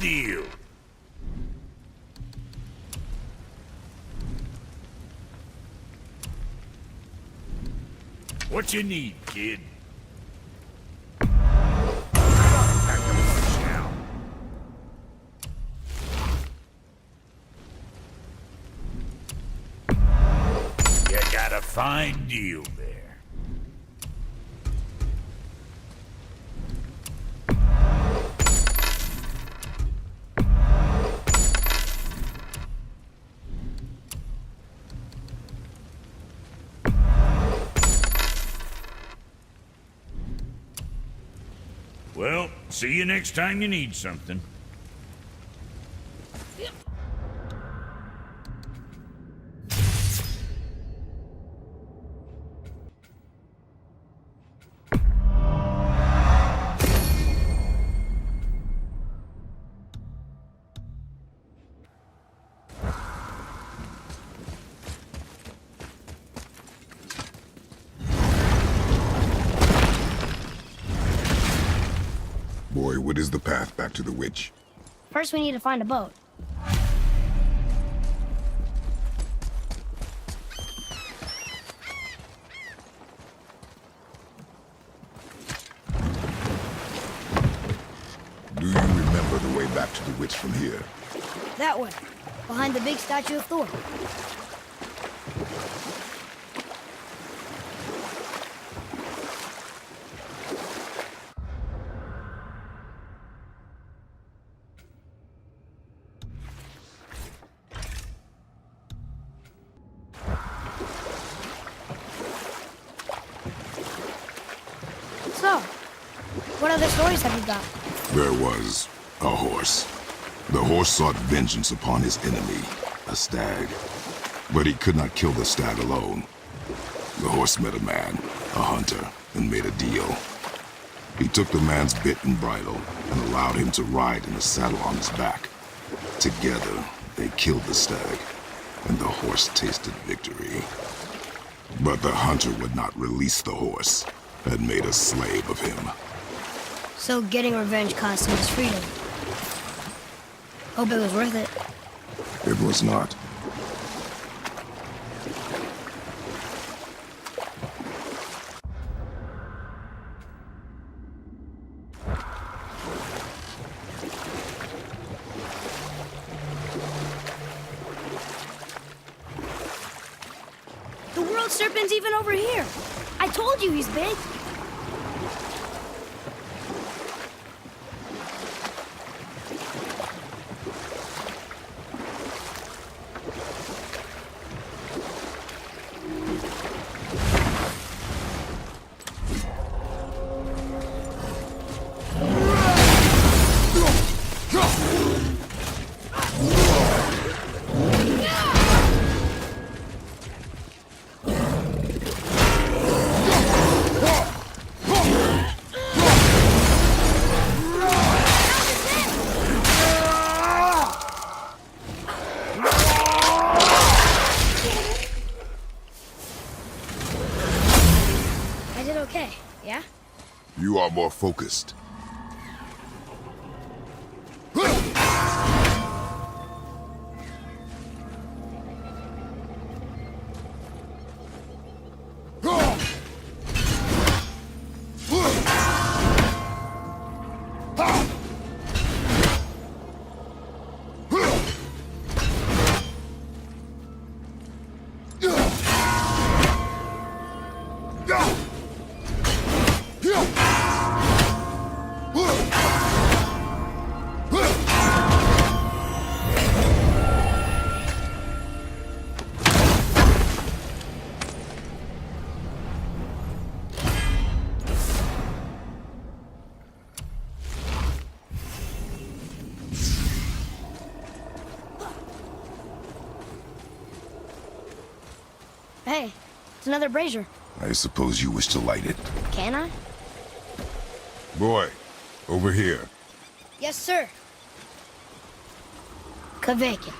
deal. What you need, kid? You got a fine deal there. Well, see you next time you need something. Boy, what is the path back to the witch? First, we need to find a boat. Do you remember the way back to the witch from here? That way, behind the big statue of Thor. So, what other stories have you got? There was a horse. The horse sought vengeance upon his enemy, a stag. But he could not kill the stag alone. The horse met a man, a hunter, and made a deal. He took the man's bit and bridle and allowed him to ride in a saddle on his back. Together, they killed the stag, and the horse tasted victory. But the hunter would not release the horse and made a slave of him. So getting revenge cost him his freedom. Hope it was worth it. It was not. The world serpent's even over here. I told you he's big. Okay, yeah? You are more focused. Hey, it's another brazier. I suppose you wish to light it. Can I? Boy, over here. Yes, sir. Kaveka.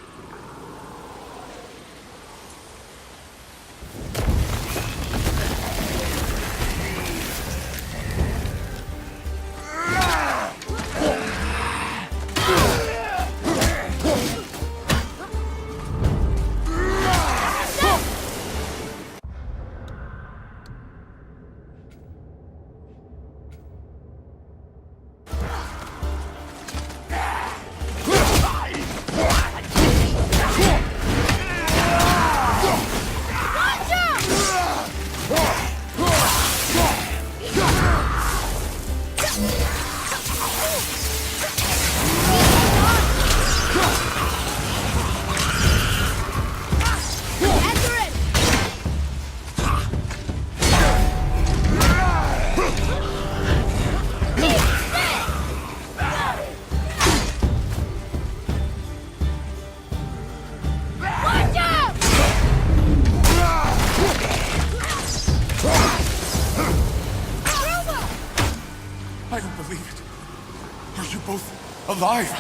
alive!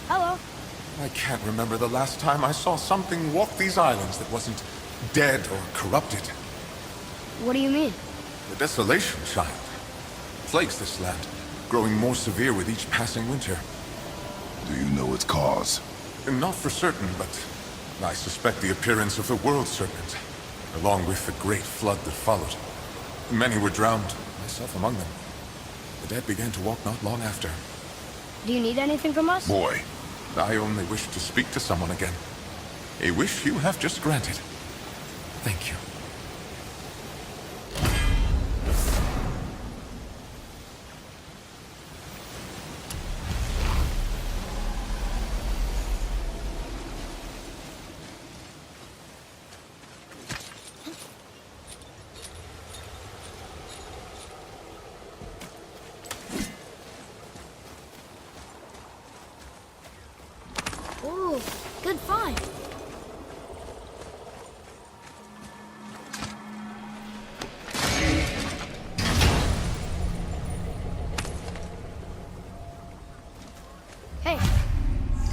Hello. I can't remember the last time I saw something walk these islands that wasn't dead or corrupted. What do you mean? The desolation, child. Plagues this land, growing more severe with each passing winter. Do you know its cause? Not for certain, but I suspect the appearance of the World Serpent, along with the great flood that followed. Many were drowned, myself among them. The dead began to walk not long after. Do you need anything from us? Boy, I only wish to speak to someone again. A wish you have just granted. Thank you. Ooh, good find. Hey,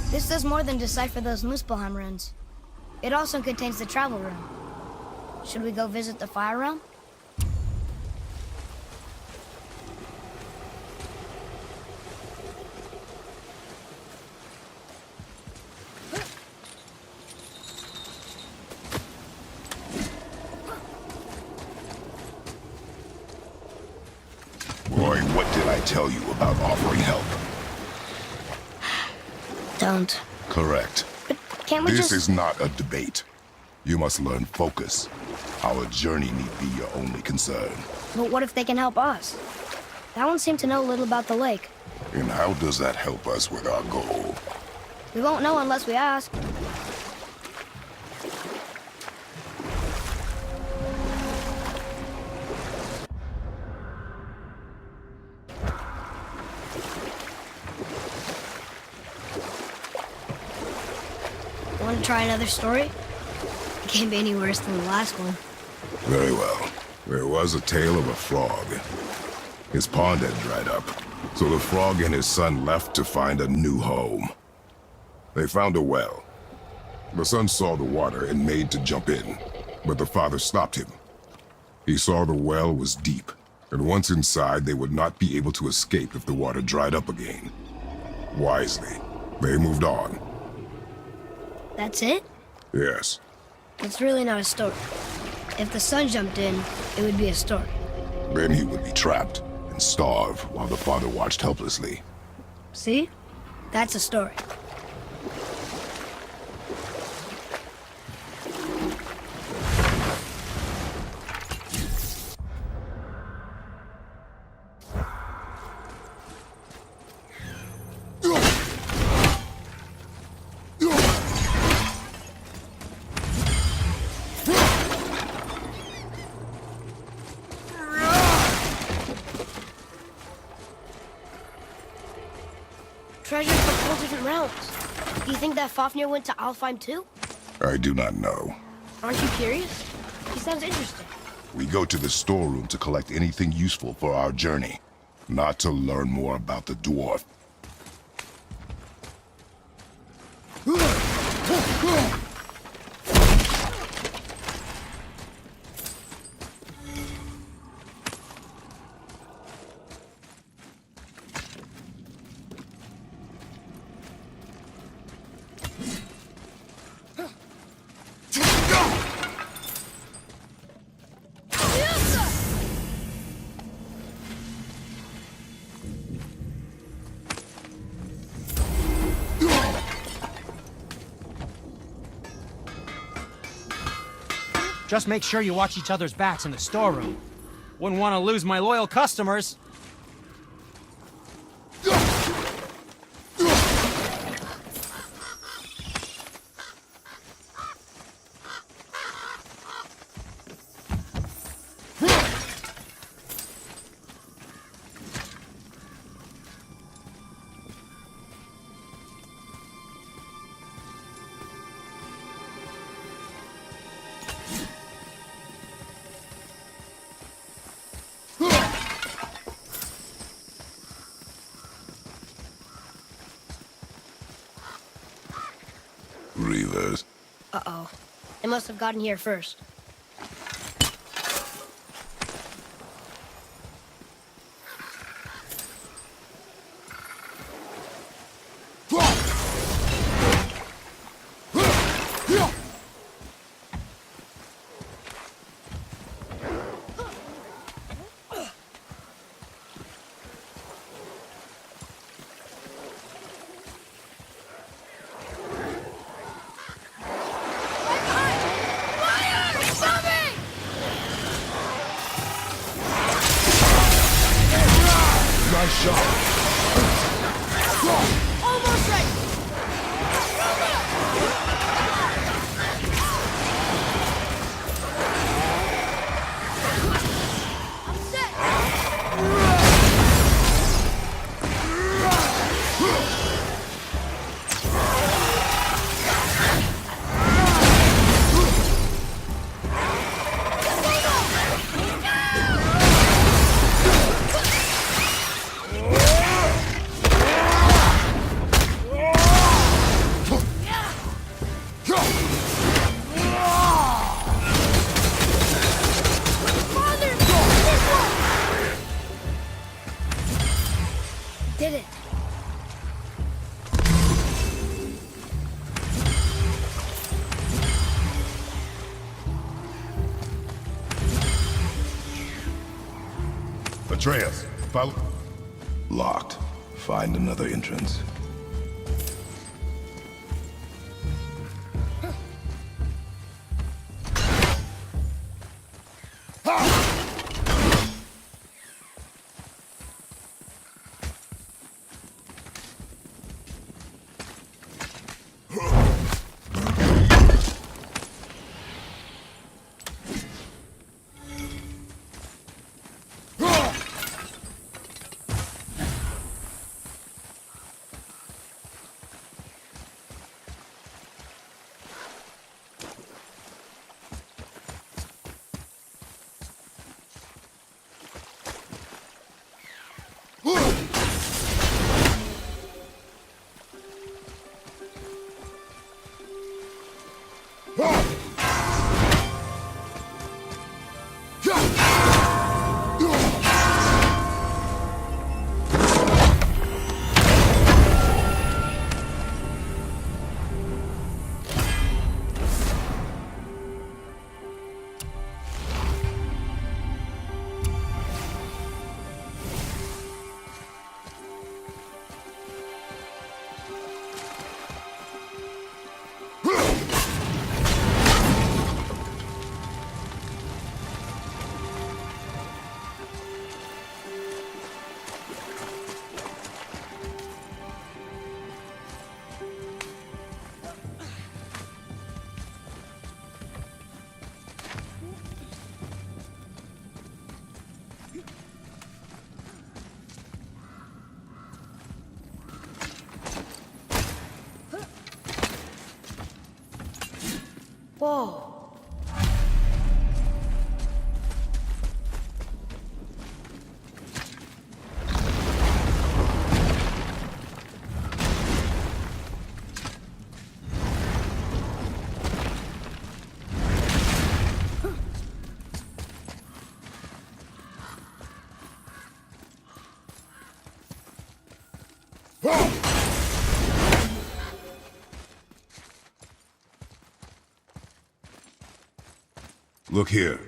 this does more than decipher those Muspelheim runes. It also contains the travel room. Should we go visit the Fire Realm? Boy, what did I tell you about offering help? Don't. Correct. But can't we This just... is not a debate. You must learn focus. Our journey need be your only concern. But what if they can help us? That one seemed to know a little about the lake. And how does that help us with our goal? We won't know unless we ask. Want to try another story? It can't be any worse than the last one. Very well. There was a tale of a frog. His pond had dried up, so the frog and his son left to find a new home. They found a well. The son saw the water and made to jump in, but the father stopped him. He saw the well was deep, and once inside they would not be able to escape if the water dried up again. Wisely, they moved on. That's it? Yes. It's really not a story. If the son jumped in, it would be a story. Then he would be trapped and starve while the father watched helplessly. See? That's a story. Treasures from 4 different realms. Do you think that Fafnir went to Alfheim too? I do not know. Aren't you curious? He sounds interesting. We go to the storeroom to collect anything useful for our journey, not to learn more about the dwarf. Just make sure you watch each other's backs in the storeroom. Wouldn't want to lose my loyal customers. They must have gotten here first. Nice shot. Almost right! I'm set! Did it. Atreus, follow. Locked. Find another entrance. Whoa. Look here.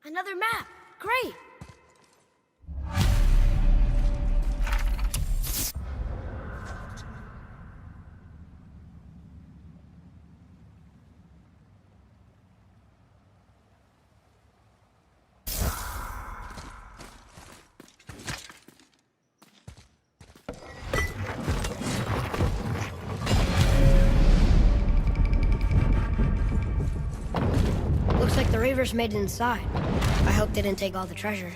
Another map. Great. Looks like the Reavers made it inside. I hope they didn't take all the treasure.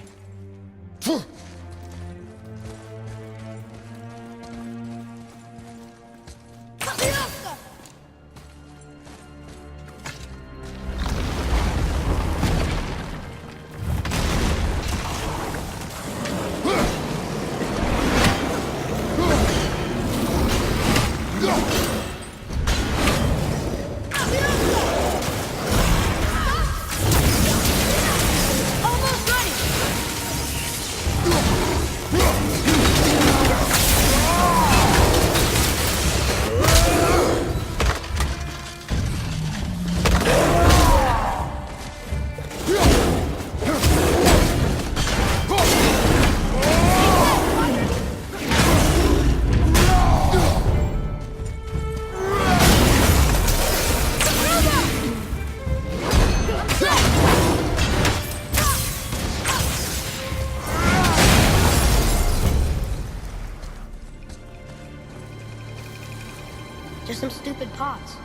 gods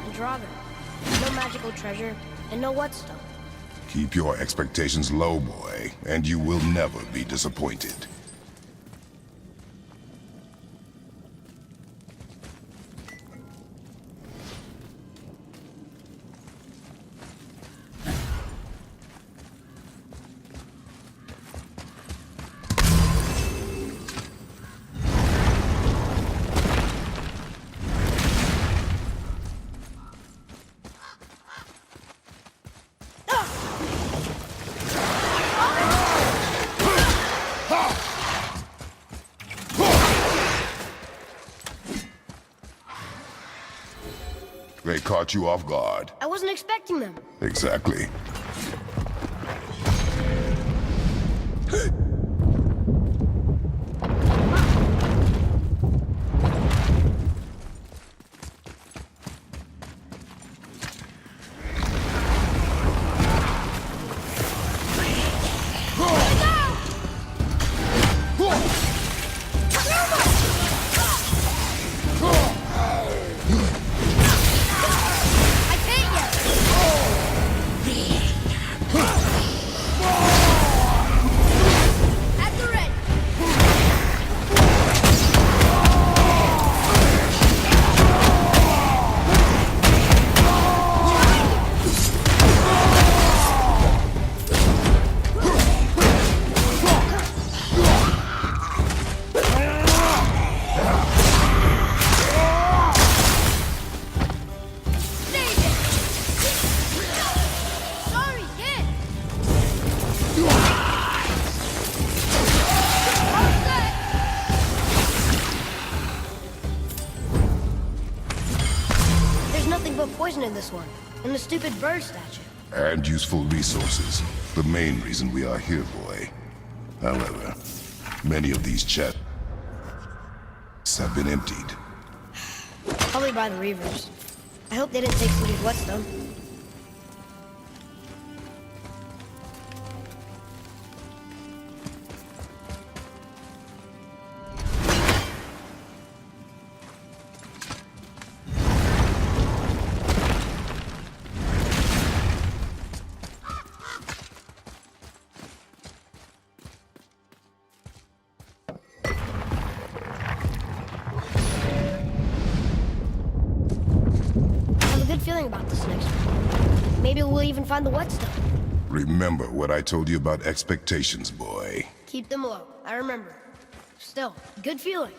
and Draugr. No magical treasure, and no whetstone. Keep your expectations low, boy, and you will never be disappointed. They caught you off guard. I wasn't expecting them. Exactly. I can't yet. At the ready. Sorry, kid. There's nothing but poison in this one, and the stupid bird statue. And useful resources. The main reason we are here, boy. However, many of these chests have been emptied. Probably by the Reavers. I hope they didn't take City's whetstone. I have a good feeling about this next one. Maybe we'll even find the whetstone. Remember what I told you about expectations, boy. Keep them low. I remember. Still, good feeling.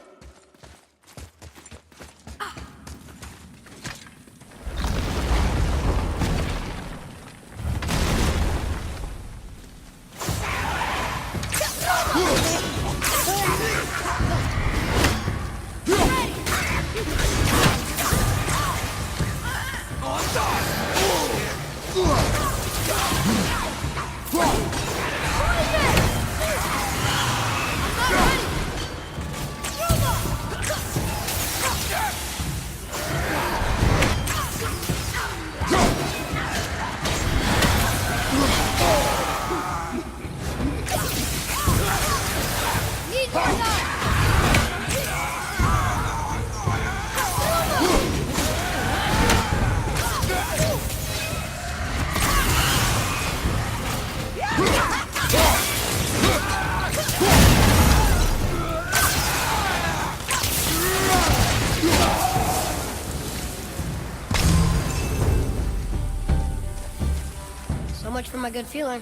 So much for my good feeling.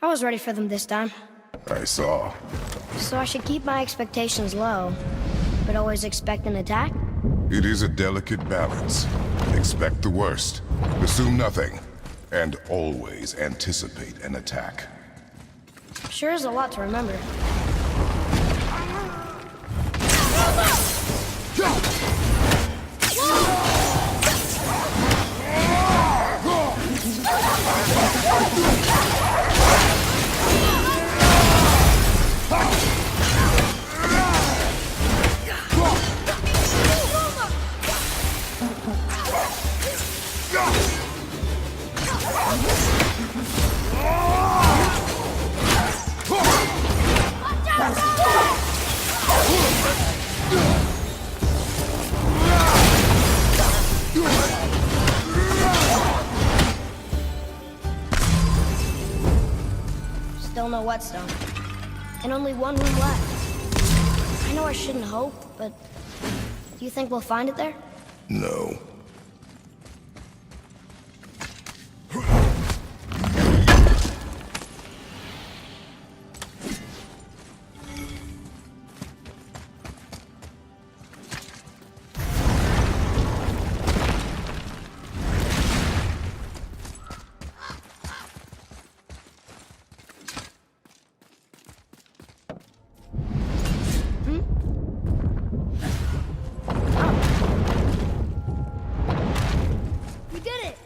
I was ready for them this time. I saw. So I should keep my expectations low, but always expect an attack? It is a delicate balance. Expect the worst, assume nothing, and always anticipate an attack. Sure is a lot to remember. Still no whetstone. And only one room left. I know I shouldn't hope, but do you think we'll find it there? No. We did it!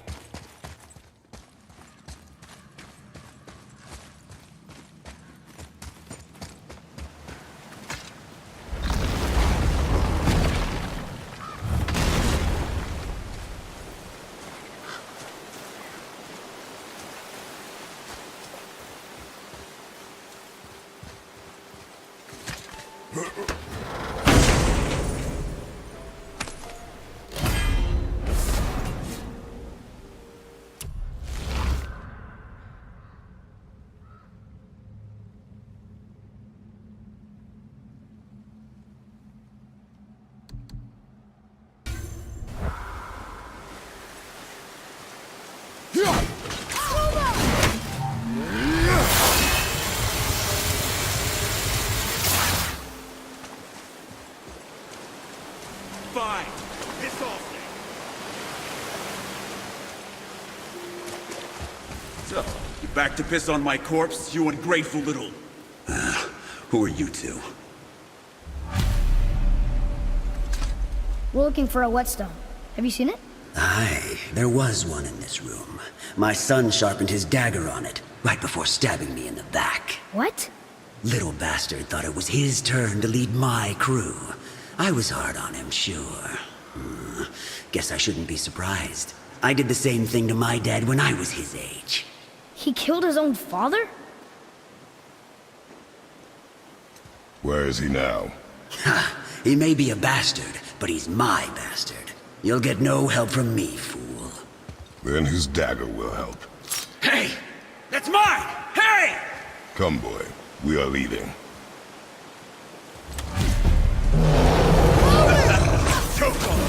Fine. Piss off then. So, you back to piss on my corpse, you ungrateful little... who are you two? We're looking for a whetstone. Have you seen it? Aye, there was one in this room. My son sharpened his dagger on it, right before stabbing me in the back. What? Little bastard thought it was his turn to lead my crew. I was hard on him, sure. Guess I shouldn't be surprised. I did the same thing to my dad when I was his age. He killed his own father? Where is he now? Ha! He may be a bastard, but he's my bastard. You'll get no help from me, fool. Then his dagger will help. Hey! That's mine! Hey! Come, boy. We are leaving. Choke on!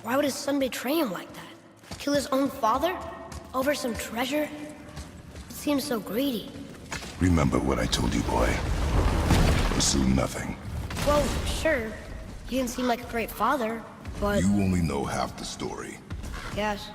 Why would his son betray him like that? Kill his own father? Over some treasure? It seems so greedy. Remember what I told you, boy. Pursue nothing. Well, sure. He didn't seem like a great father, but... You only know half the story. Yes.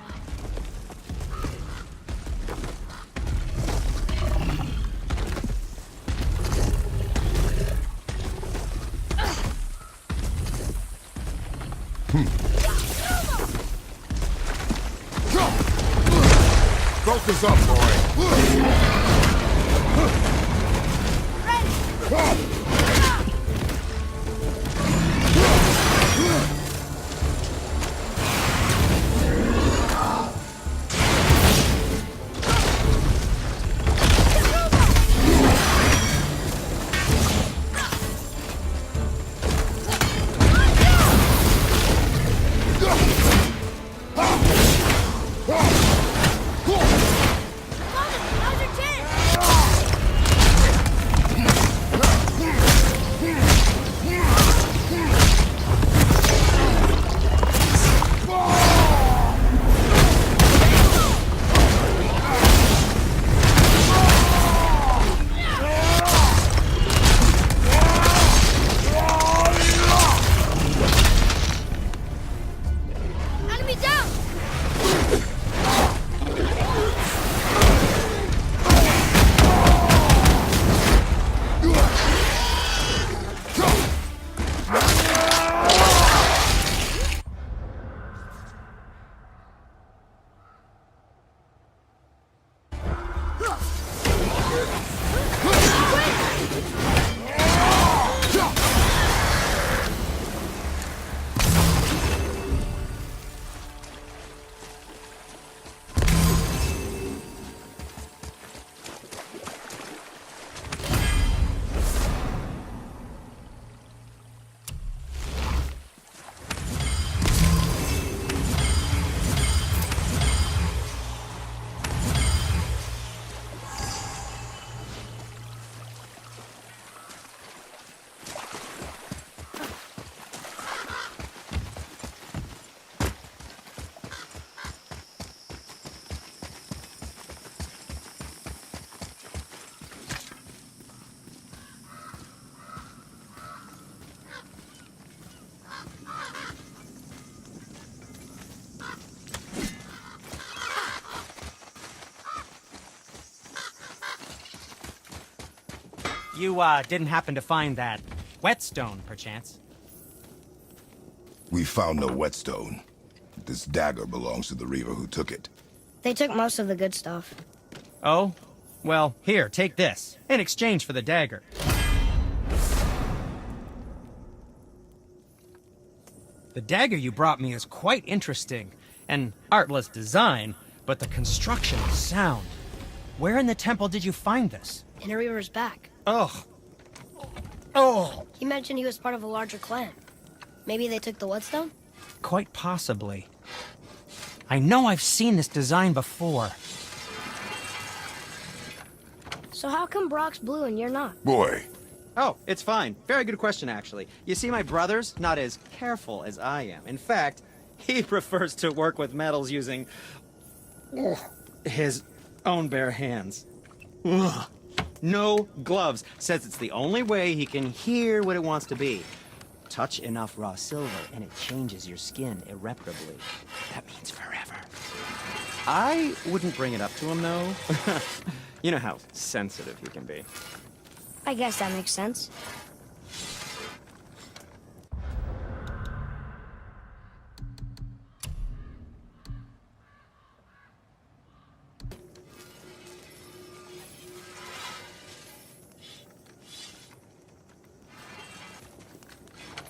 Focus up, boy. You, didn't happen to find that whetstone, perchance? We found no whetstone. This dagger belongs to the Reaver who took it. They took most of the good stuff. Oh? Well, here, take this, in exchange for the dagger. The dagger you brought me is quite interesting. An artless design, but the construction is sound. Where in the temple did you find this? In a Reaver's back. Ugh. Oh! He mentioned he was part of a larger clan. Maybe they took the whetstone? Quite possibly. I know I've seen this design before. So how come Brock's blue and you're not? Boy, Oh, it's fine. Very good question, actually. You see, my brother's not as careful as I am. In fact, he prefers to work with metals using his own bare hands. Ugh. No gloves. Says it's the only way he can hear what it wants to be. Touch enough raw silver and it changes your skin irreparably. That means forever. I wouldn't bring it up to him, though. You know how sensitive he can be. I guess that makes sense.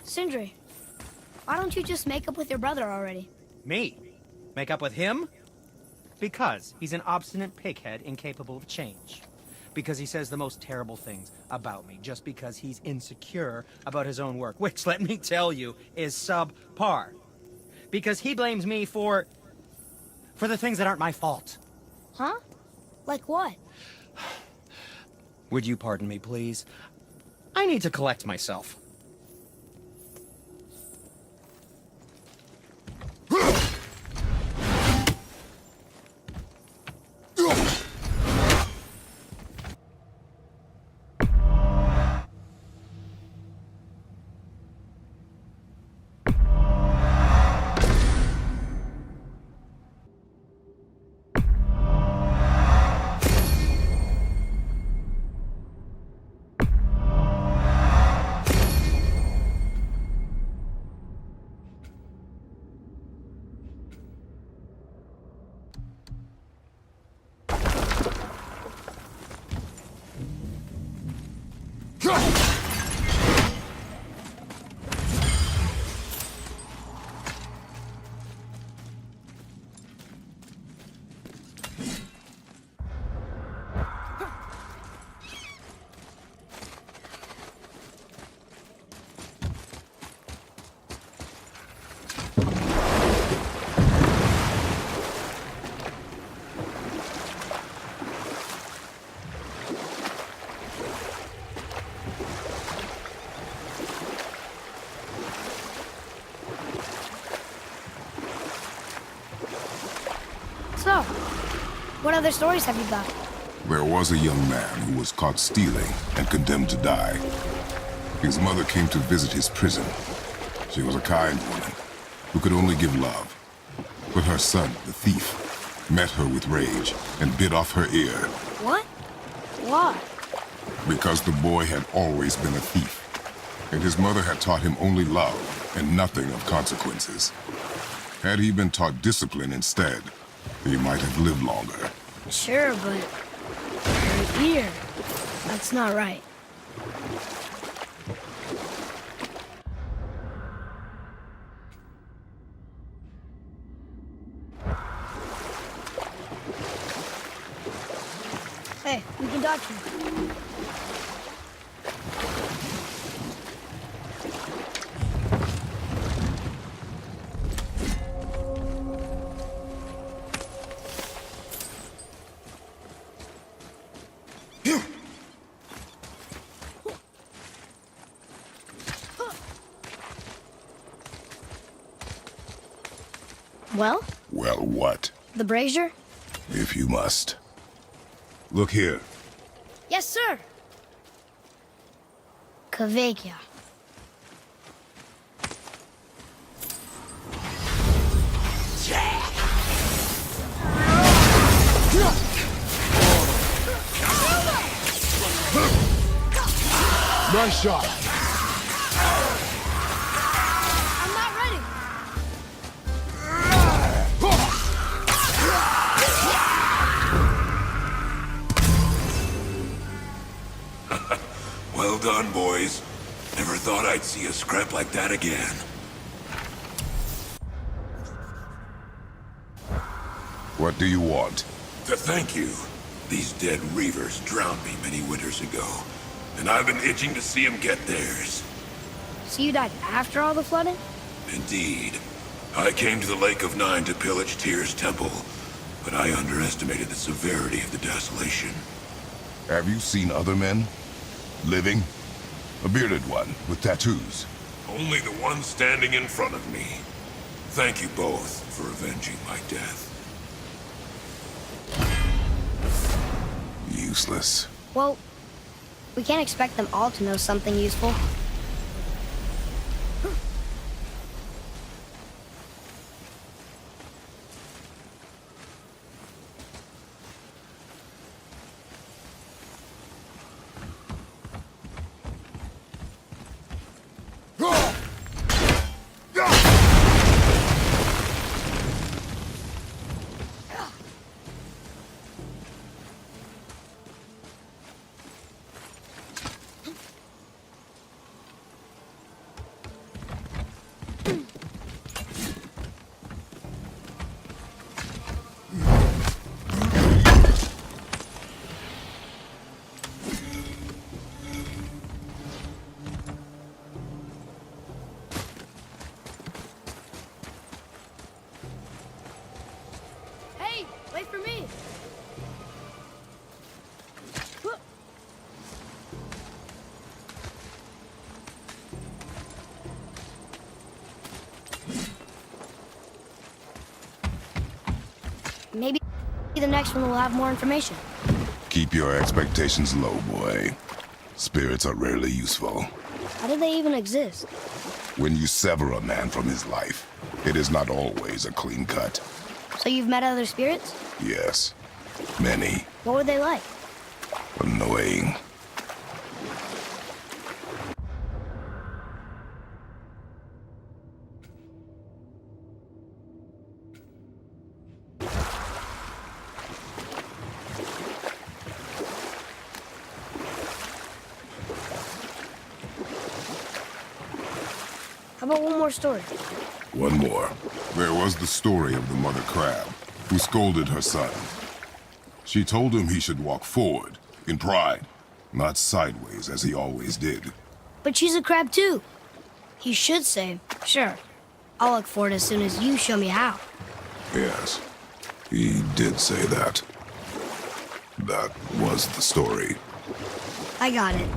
Sindri, why don't you just make up with your brother already? Me? Make up with him? Because he's an obstinate pighead incapable of change. Because he says the most terrible things about me, just because he's insecure about his own work, which, let me tell you, is subpar. Because he blames me for the things that aren't my fault. Huh? Like what? Would you pardon me, please? I need to collect myself. so? What other stories have you got? There was a young man who was caught stealing and condemned to die. His mother came to visit his prison. She was a kind woman who could only give love. But her son, the thief, met her with rage and bit off her ear. What? Why? Because the boy had always been a thief, and his mother had taught him only love and nothing of consequences. Had he been taught discipline instead, he might have lived longer. Sure, but her ear, that's not right. Hey, we can dodge him. Well? Well, what? The brazier? If you must. Look here. Yes, sir. Kvekia. Nice shot. I'm not ready. Well done, boys. Never thought I'd see a scrap like that again. What do you want? To thank you. These dead reavers drowned me many winters ago, and I've been itching to see them get theirs. So you died after all the flooding? Indeed. I came to the Lake of Nine to pillage Tyr's temple, but I underestimated the severity of the desolation. Have you seen other men? Living? A bearded one with tattoos? Only the one standing in front of me. Thank you both for avenging my death. Useless. Well, we can't expect them all to know something useful. Hey, wait for me. Maybe the next one will have more information. Keep your expectations low, boy. Spirits are rarely useful. How do they even exist? When you sever a man from his life, it is not always a clean cut. So you've met other spirits? Yes. Many. What were they like? Annoying. How about one more story? One more. There was the story of the mother crab, who scolded her son. She told him he should walk forward, in pride, not sideways as he always did. But she's a crab too. He should say, sure, I'll look for it as soon as you show me how. Yes, he did say that. That was the story. I got it.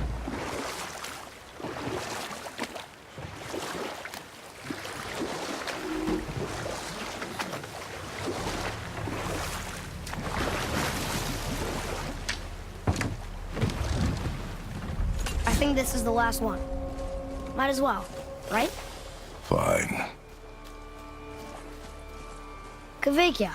think this is the last one. Might as well, right? Fine. Kavekya.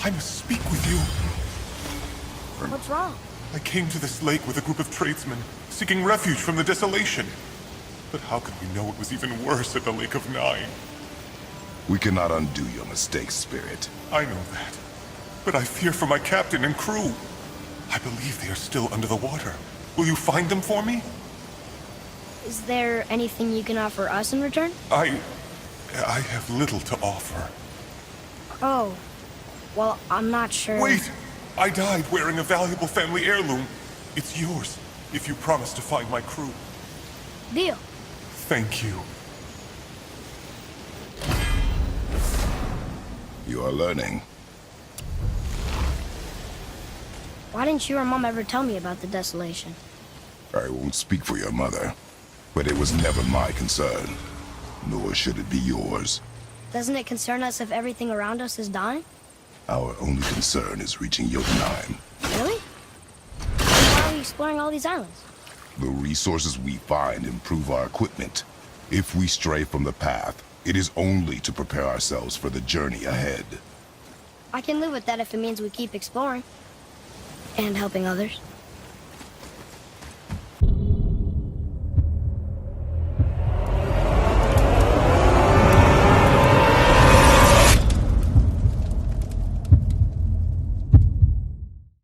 I must speak with you. What's wrong? I came to this lake with a group of tradesmen, seeking refuge from the desolation. But how could we know it was even worse at the Lake of Nine? We cannot undo your mistakes, Spirit. I know that. But I fear for my captain and crew. I believe they are still under the water. Will you find them for me? Is there anything you can offer us in return? I have little to offer. Oh. Well, I'm not sure. Wait! I died wearing a valuable family heirloom. It's yours, if you promise to find my crew. Deal. Thank you. You are learning. Why didn't you or Mom ever tell me about the desolation? I won't speak for your mother, but it was never my concern. Nor should it be yours. Doesn't it concern us if everything around us is dying? Our only concern is reaching Jotunheim. Really? Then why are we exploring all these islands? The resources we find improve our equipment. If we stray from the path, it is only to prepare ourselves for the journey ahead. I can live with that if it means we keep exploring. And helping others.